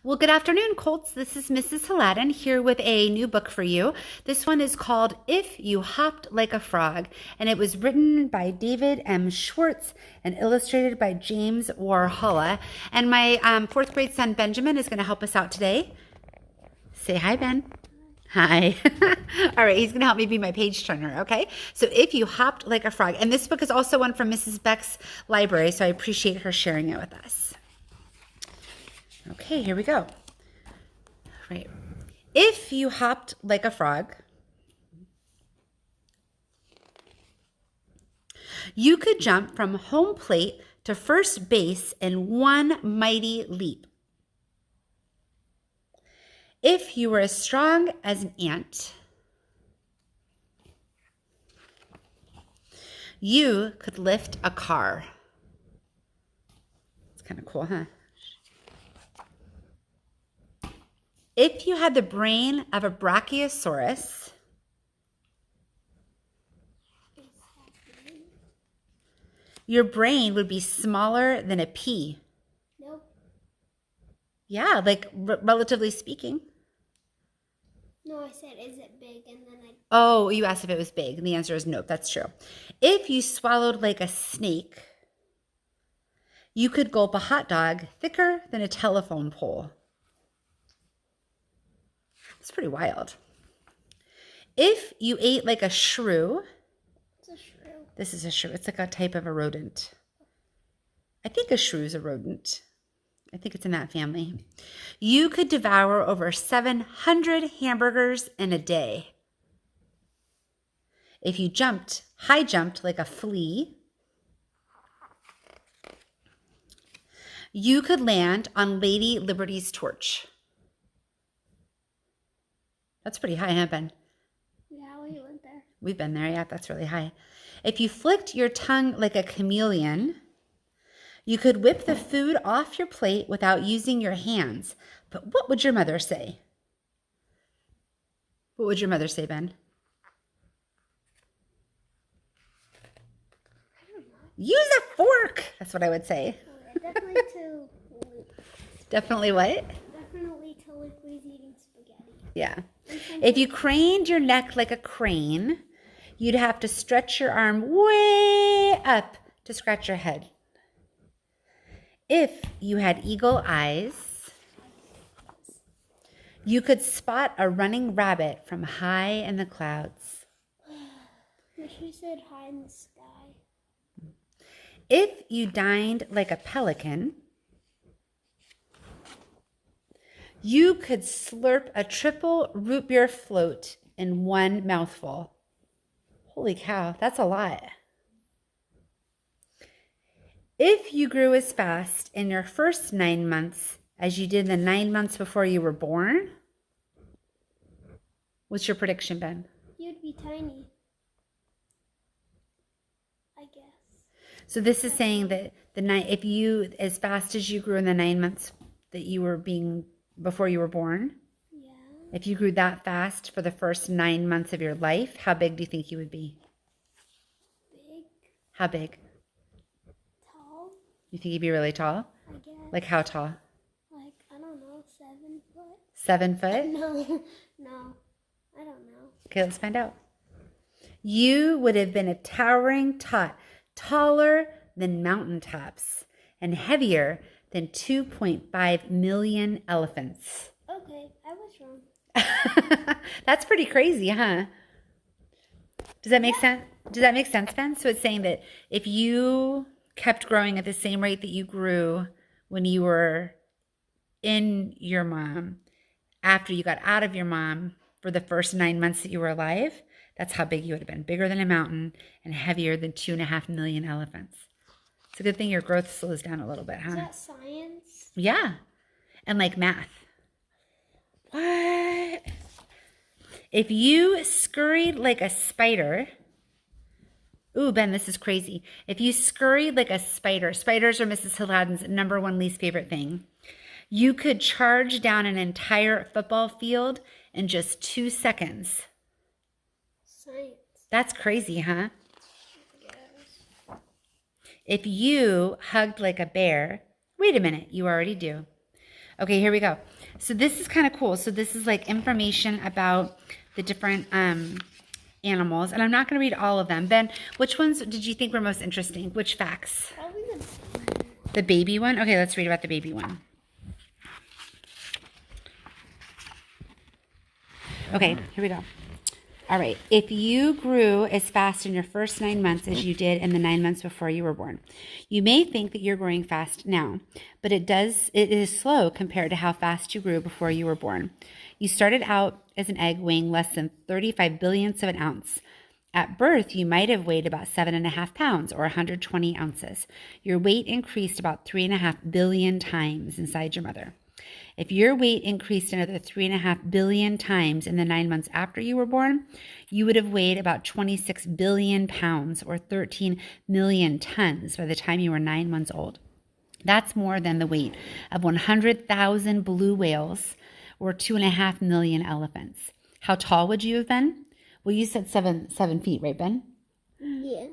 Well, good afternoon, Colts. This is Mrs. Hladun here with a new book for you. This one is called If You Hopped Like a Frog, and it was written by David M. Schwartz and illustrated by James Warhola. And my fourth grade son, Benjamin, is going to help us out today. Say hi, Ben. Hi. All right, he's going to help me be my page turner, okay? So If You Hopped Like a Frog. And this book is also one from Mrs. Beck's library, so I appreciate her sharing it with us. Okay, here we go. Right. If you hopped like a frog, you could jump from home plate to first base in one mighty leap. If you were as strong as an ant, you could lift a car. It's kind of cool, huh? If you had the brain of a brachiosaurus, your brain would be smaller than a pea. Nope. Yeah, like relatively speaking. No, I said, is it big? And then I... Oh, you asked if it was big. And the answer is nope, that's true. If you swallowed like a snake, you could gulp a hot dog thicker than a telephone pole. It's pretty wild. If you ate like a shrew. It's a shrew. This is a shrew. It's like a type of a rodent. I think a shrew is a rodent. I think it's in that family. You could devour over 700 hamburgers in a day. If you high jumped like a flea, you could land on Lady Liberty's torch. That's pretty high, huh, Ben? Yeah, we went there. We've been there, yeah, that's really high. If you flicked your tongue like a chameleon, you could whip the food off your plate without using your hands. But what would your mother say? What would your mother say, Ben? I don't know. Use a fork. That's what I would say. Okay, definitely to... Definitely what? Definitely to Liquid's eating spaghetti. Yeah. If you craned your neck like a crane, you'd have to stretch your arm way up to scratch your head. If you had eagle eyes, you could spot a running rabbit from high in the clouds. She said high in the sky. If you dined like a pelican, you could slurp a triple root beer float in one mouthful. Holy cow, that's a lot. If you grew as fast in your first 9 months as you did the 9 months before you were born, what's your prediction, Ben? You'd be tiny. I guess. So this is saying that if you, as fast as you grew in the 9 months that you were being before you were born, Yeah. if you grew that fast for the first 9 months of your life, how big do you think you would be? Big. How big? Tall. You think you'd be really tall? I guess. Like how tall? Like, I don't know, 7 foot? 7 foot? No, I don't know. Okay, let's find out. You would have been a towering tot, taller than mountaintops and heavier than 2.5 million elephants. Okay, I was wrong. That's pretty crazy, huh? Does that make sense? Does that make sense, Ben? So it's saying that if you kept growing at the same rate that you grew when you were in your mom, after you got out of your mom for the first 9 months that you were alive, that's how big you would have been. Bigger than a mountain and heavier than 2.5 million elephants. It's a good thing your growth slows down a little bit, huh? Is that science? Yeah. And like math. What? If you scurried like a spider. Ooh, Ben, this is crazy. If you scurried like a spider, spiders are Mrs. Hladun's #1 least favorite thing. You could charge down an entire football field in just 2 seconds. Science. That's crazy, huh? Yes. If you hugged like a bear, wait a minute, you already do. Okay, here we go. So this is kind of cool. So this is like information about the different animals. And I'm not going to read all of them. Ben, which ones did you think were most interesting? Which facts? Probably The baby one? Okay, let's read about the baby one. Okay, here we go. All right. If you grew as fast in your first 9 months as you did in the 9 months before you were born, you may think that you're growing fast now, but it is slow compared to how fast you grew before you were born. You started out as an egg weighing less than 35 billionths of an ounce. At birth, you might have weighed about 7.5 pounds or 120 ounces. Your weight increased about 3.5 billion times inside your mother. If your weight increased another 3.5 billion times in the 9 months after you were born, you would have weighed about 26 billion pounds or 13 million tons by the time you were 9 months old. That's more than the weight of 100,000 blue whales or 2.5 million elephants. How tall would you have been? Well, you said 7 feet, right, Ben? Yeah.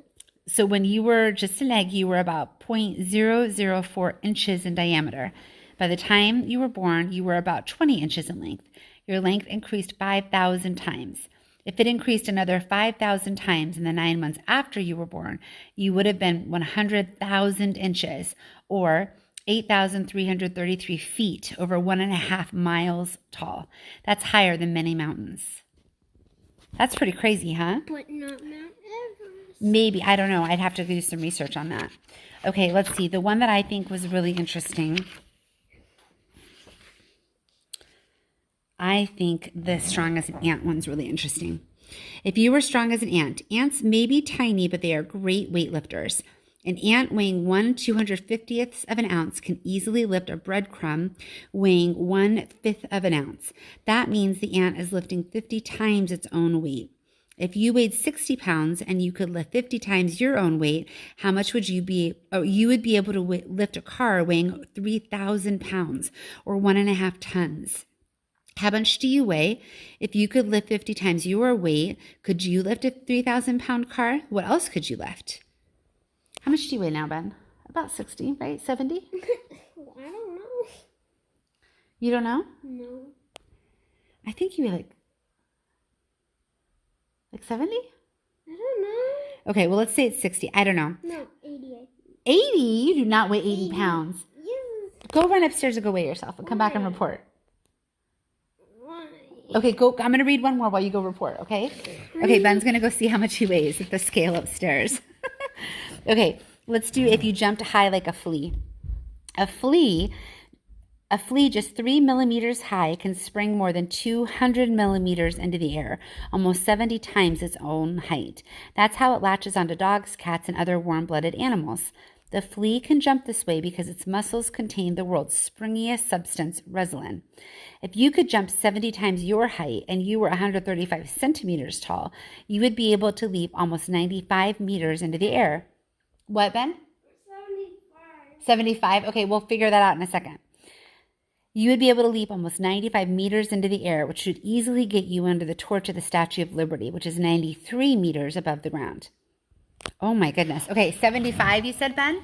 So when you were just an egg, you were about 0.004 inches in diameter. By the time you were born, you were about 20 inches in length. Your length increased 5,000 times. If it increased another 5,000 times in the 9 months after you were born, you would have been 100,000 inches or 8,333 feet, over 1.5 miles tall. That's higher than many mountains. That's pretty crazy, huh? But not Mount Everest. Maybe. I don't know. I'd have to do some research on that. Okay, let's see. The one that I think was really interesting, I think the strong as an ant one's really interesting. If you were strong as an ant, ants may be tiny, but they are great weightlifters. An ant weighing 1/250th of an ounce can easily lift a breadcrumb weighing 1/5 of an ounce. That means the ant is lifting 50 times its own weight. If you weighed 60 pounds and you could lift 50 times your own weight, how much would you be? Oh, you would be able to lift a car weighing 3,000 pounds or 1.5 tons. How much do you weigh? If you could lift 50 times your weight, could you lift a 3,000-pound car? What else could you lift? How much do you weigh now, Ben? About 60, right? 70? I don't know. You don't know? No. I think you weigh like 70? I don't know. Okay, well, let's say it's 60. I don't know. No, 80. 80? You do not weigh 80 pounds. Yes. Go run upstairs and go weigh yourself and come back and report. Why? Okay, go. I'm going to read one more while you go report, okay? Okay, Ben's going to go see how much he weighs at the scale upstairs. Okay, let's do if you jumped high like a flea. A flea just 3 millimeters high can spring more than 200 millimeters into the air, almost 70 times its own height. That's how it latches onto dogs, cats, and other warm-blooded animals. The flea can jump this way because its muscles contain the world's springiest substance, resin. If you could jump 70 times your height and you were 135 centimeters tall, you would be able to leap almost 95 meters into the air. What, Ben? 75. 75? Okay, we'll figure that out in a second. You would be able to leap almost 95 meters into the air, which should easily get you under the torch of the Statue of Liberty, which is 93 meters above the ground. Oh my goodness. Okay, 75 you said, Ben?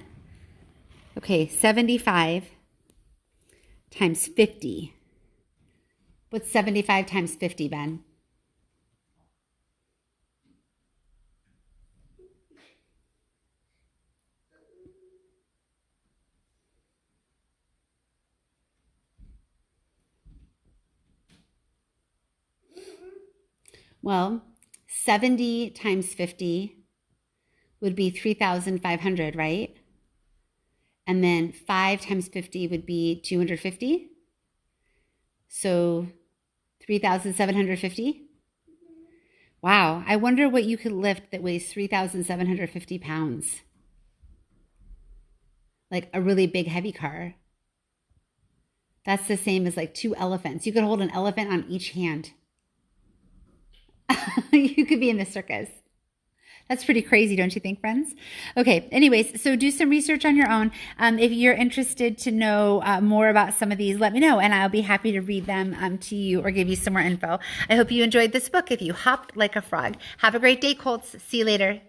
Okay, 75 times 50. What's 75 times 50, Ben? Well, 70 times 50 would be 3,500, right? And then 5 times 50 would be 250. So 3,750. Wow. I wonder what you could lift that weighs 3,750 pounds. Like a really big heavy car. That's the same as like 2 elephants. You could hold an elephant on each hand. You could be in the circus. That's pretty crazy, don't you think, friends? Okay, anyways, so do some research on your own. If you're interested to know more about some of these, let me know, and I'll be happy to read them to you or give you some more info. I hope you enjoyed this book, If You Hopped Like a Frog. Have a great day, Colts. See you later.